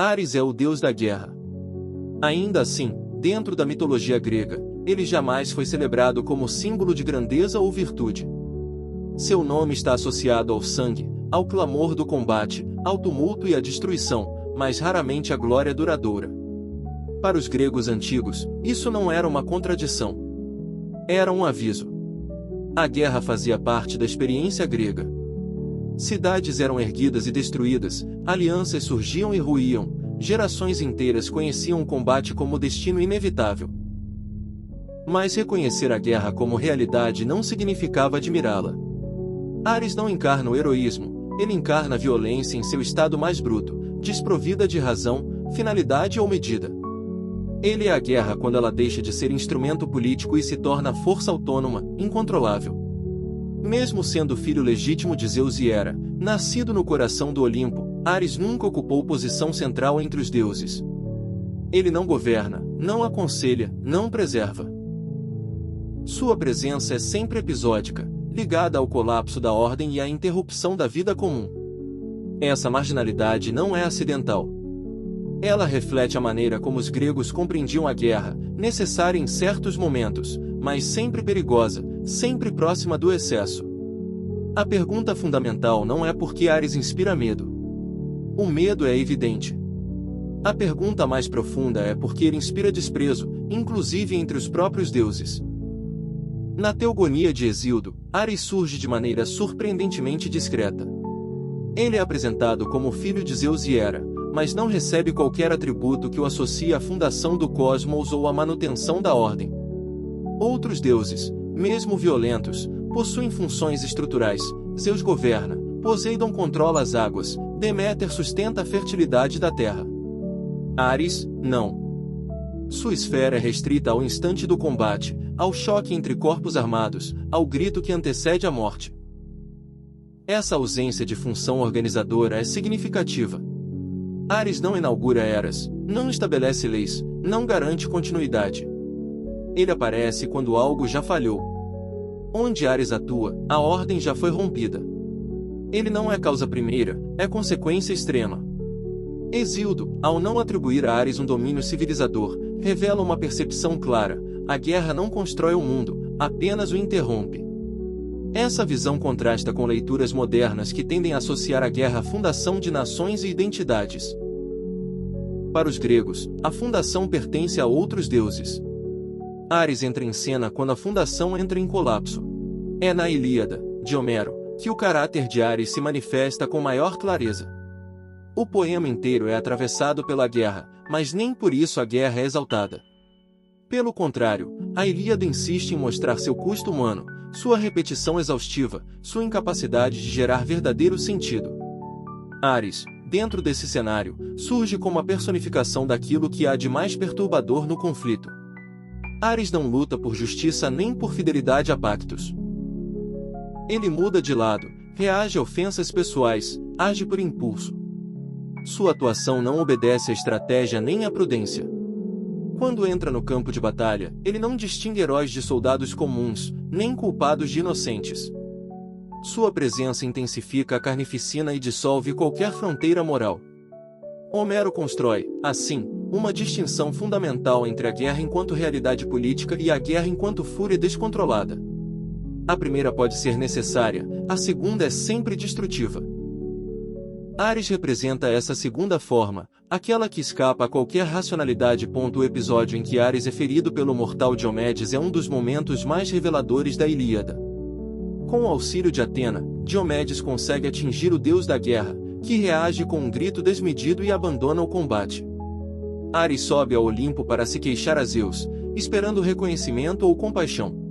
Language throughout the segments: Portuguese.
Ares é o deus da guerra. Ainda assim, dentro da mitologia grega, ele jamais foi celebrado como símbolo de grandeza ou virtude. Seu nome está associado ao sangue, ao clamor do combate, ao tumulto e à destruição, mas raramente à glória duradoura. Para os gregos antigos, isso não era uma contradição. Era um aviso. A guerra fazia parte da experiência grega. Cidades eram erguidas e destruídas, alianças surgiam e ruíam, gerações inteiras conheciam o combate como destino inevitável. Mas reconhecer a guerra como realidade não significava admirá-la. Ares não encarna o heroísmo, ele encarna a violência em seu estado mais bruto, desprovida de razão, finalidade ou medida. Ele é a guerra quando ela deixa de ser instrumento político e se torna força autônoma, incontrolável. Mesmo sendo filho legítimo de Zeus e Hera, nascido no coração do Olimpo, Ares nunca ocupou posição central entre os deuses. Ele não governa, não aconselha, não preserva. Sua presença é sempre episódica, ligada ao colapso da ordem e à interrupção da vida comum. Essa marginalidade não é acidental. Ela reflete a maneira como os gregos compreendiam a guerra, necessária em certos momentos, mas sempre perigosa, sempre próxima do excesso. A pergunta fundamental não é por que Ares inspira medo. O medo é evidente. A pergunta mais profunda é por que ele inspira desprezo, inclusive entre os próprios deuses. Na Teogonia de Hesíodo, Ares surge de maneira surpreendentemente discreta. Ele é apresentado como filho de Zeus e Hera, mas não recebe qualquer atributo que o associe à fundação do cosmos ou à manutenção da ordem. Outros deuses, mesmo violentos, possuem funções estruturais. Zeus governa, Poseidon controla as águas, Deméter sustenta a fertilidade da terra. Ares, não. Sua esfera é restrita ao instante do combate, ao choque entre corpos armados, ao grito que antecede a morte. Essa ausência de função organizadora é significativa. Ares não inaugura eras, não estabelece leis, não garante continuidade. Ele aparece quando algo já falhou. Onde Ares atua, a ordem já foi rompida. Ele não é causa primeira, é consequência extrema. Hesíodo, ao não atribuir a Ares um domínio civilizador, revela uma percepção clara: a guerra não constrói o mundo, apenas o interrompe. Essa visão contrasta com leituras modernas que tendem a associar a guerra à fundação de nações e identidades. Para os gregos, a fundação pertence a outros deuses. Ares entra em cena quando a fundação entra em colapso. É na Ilíada, de Homero, que o caráter de Ares se manifesta com maior clareza. O poema inteiro é atravessado pela guerra, mas nem por isso a guerra é exaltada. Pelo contrário, a Ilíada insiste em mostrar seu custo humano, sua repetição exaustiva, sua incapacidade de gerar verdadeiro sentido. Ares, dentro desse cenário, surge como a personificação daquilo que há de mais perturbador no conflito. Ares não luta por justiça nem por fidelidade a pactos. Ele muda de lado, reage a ofensas pessoais, age por impulso. Sua atuação não obedece à estratégia nem à prudência. Quando entra no campo de batalha, ele não distingue heróis de soldados comuns, nem culpados de inocentes. Sua presença intensifica a carnificina e dissolve qualquer fronteira moral. Homero constrói, assim, uma distinção fundamental entre a guerra enquanto realidade política e a guerra enquanto fúria descontrolada. A primeira pode ser necessária, a segunda é sempre destrutiva. Ares representa essa segunda forma, aquela que escapa a qualquer racionalidade. O episódio em que Ares é ferido pelo mortal Diomedes é um dos momentos mais reveladores da Ilíada. Com o auxílio de Atena, Diomedes consegue atingir o deus da guerra, que reage com um grito desmedido e abandona o combate. Ares sobe ao Olimpo para se queixar a Zeus, esperando reconhecimento ou compaixão.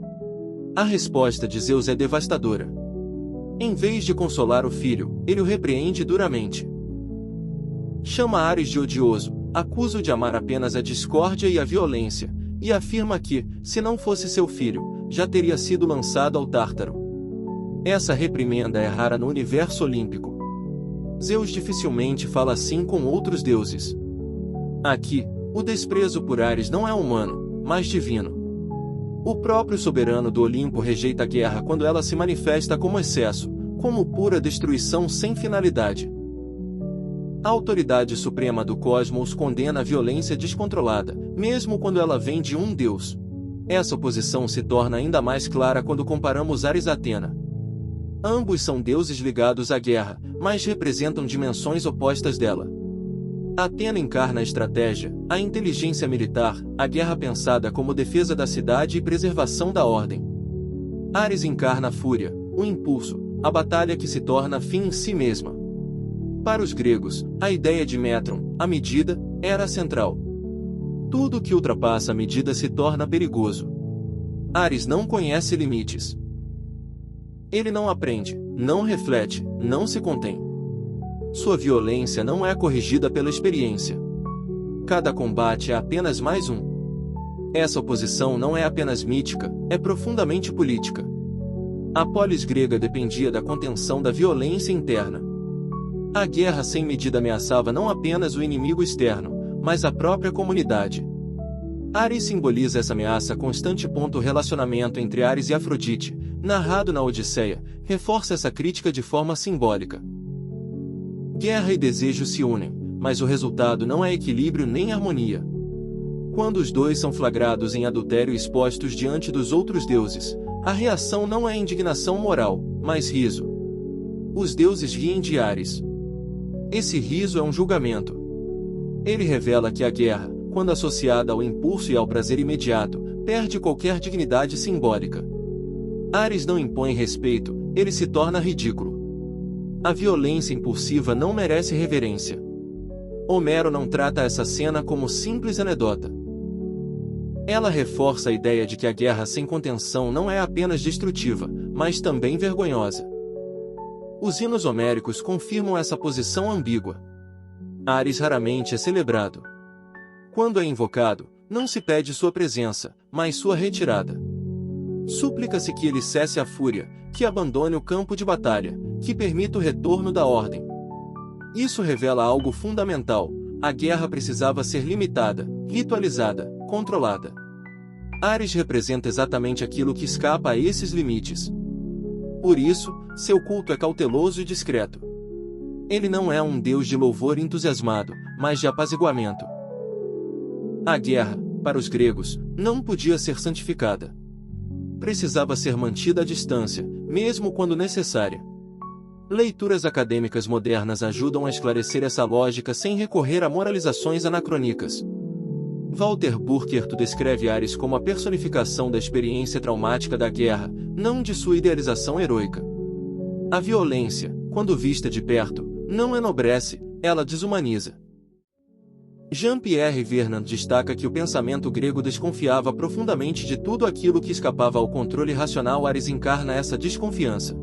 A resposta de Zeus é devastadora. Em vez de consolar o filho, ele o repreende duramente. Chama Ares de odioso, acusa-o de amar apenas a discórdia e a violência, e afirma que, se não fosse seu filho, já teria sido lançado ao Tártaro. Essa reprimenda é rara no universo olímpico. Zeus dificilmente fala assim com outros deuses. Aqui, o desprezo por Ares não é humano, mas divino. O próprio soberano do Olimpo rejeita a guerra quando ela se manifesta como excesso, como pura destruição sem finalidade. A autoridade suprema do cosmos condena a violência descontrolada, mesmo quando ela vem de um deus. Essa oposição se torna ainda mais clara quando comparamos Ares e Atena. Ambos são deuses ligados à guerra, mas representam dimensões opostas dela. Atena encarna a estratégia, a inteligência militar, a guerra pensada como defesa da cidade e preservação da ordem. Ares encarna a fúria, o impulso, a batalha que se torna fim em si mesma. Para os gregos, a ideia de metron, a medida, era central. Tudo que ultrapassa a medida se torna perigoso. Ares não conhece limites. Ele não aprende, não reflete, não se contém. Sua violência não é corrigida pela experiência. Cada combate é apenas mais um. Essa oposição não é apenas mítica, é profundamente política. A polis grega dependia da contenção da violência interna. A guerra sem medida ameaçava não apenas o inimigo externo, mas a própria comunidade. Ares simboliza essa ameaça constante. O relacionamento entre Ares e Afrodite, narrado na Odisseia, reforça essa crítica de forma simbólica. Guerra e desejo se unem, mas o resultado não é equilíbrio nem harmonia. Quando os dois são flagrados em adultério e expostos diante dos outros deuses, a reação não é indignação moral, mas riso. Os deuses riem de Ares. Esse riso é um julgamento. Ele revela que a guerra, quando associada ao impulso e ao prazer imediato, perde qualquer dignidade simbólica. Ares não impõe respeito, ele se torna ridículo. A violência impulsiva não merece reverência. Homero não trata essa cena como simples anedota. Ela reforça a ideia de que a guerra sem contenção não é apenas destrutiva, mas também vergonhosa. Os hinos homéricos confirmam essa posição ambígua. Ares raramente é celebrado. Quando é invocado, não se pede sua presença, mas sua retirada. Súplica-se que ele cesse a fúria, que abandone o campo de batalha, que permita o retorno da ordem. Isso revela algo fundamental: a guerra precisava ser limitada, ritualizada, controlada. Ares representa exatamente aquilo que escapa a esses limites. Por isso, seu culto é cauteloso e discreto. Ele não é um deus de louvor entusiasmado, mas de apaziguamento. A guerra, para os gregos, não podia ser santificada. Precisava ser mantida à distância, mesmo quando necessária. Leituras acadêmicas modernas ajudam a esclarecer essa lógica sem recorrer a moralizações anacrônicas. Walter Burkert descreve Ares como a personificação da experiência traumática da guerra, não de sua idealização heroica. A violência, quando vista de perto, não enobrece, ela desumaniza. Jean-Pierre Vernant destaca que o pensamento grego desconfiava profundamente de tudo aquilo que escapava ao controle racional. Ares encarna essa desconfiança.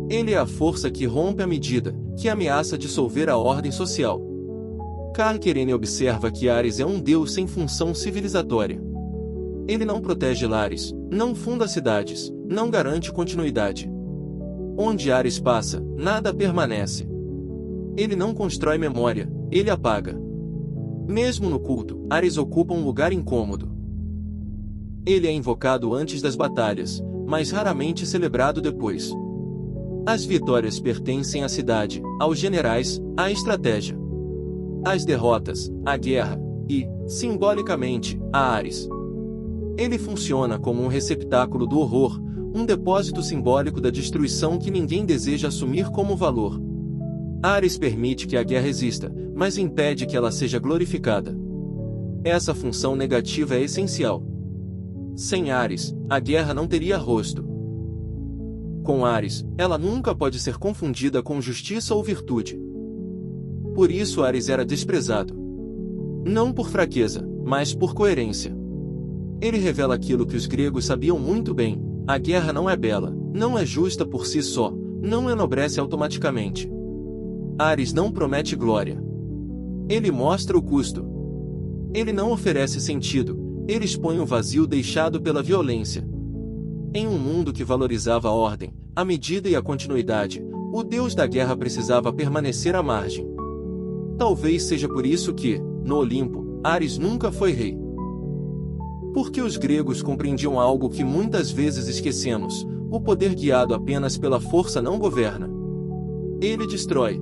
Ele é a força que rompe a medida, que ameaça dissolver a ordem social. Karl Kerene observa que Ares é um deus sem função civilizatória. Ele não protege lares, não funda cidades, não garante continuidade. Onde Ares passa, nada permanece. Ele não constrói memória, ele apaga. Mesmo no culto, Ares ocupa um lugar incômodo. Ele é invocado antes das batalhas, mas raramente celebrado depois. As vitórias pertencem à cidade, aos generais, à estratégia. As derrotas, à guerra, e, simbolicamente, a Ares. Ele funciona como um receptáculo do horror, um depósito simbólico da destruição que ninguém deseja assumir como valor. Ares permite que a guerra exista, mas impede que ela seja glorificada. Essa função negativa é essencial. Sem Ares, a guerra não teria rosto. Com Ares, ela nunca pode ser confundida com justiça ou virtude. Por isso Ares era desprezado. Não por fraqueza, mas por coerência. Ele revela aquilo que os gregos sabiam muito bem: a guerra não é bela, não é justa por si só, não enobrece automaticamente. Ares não promete glória. Ele mostra o custo. Ele não oferece sentido, ele expõe o vazio deixado pela violência. Em um mundo que valorizava a ordem, a medida e a continuidade, o deus da guerra precisava permanecer à margem. Talvez seja por isso que, no Olimpo, Ares nunca foi rei. Porque os gregos compreendiam algo que muitas vezes esquecemos: o poder guiado apenas pela força não governa. Ele destrói.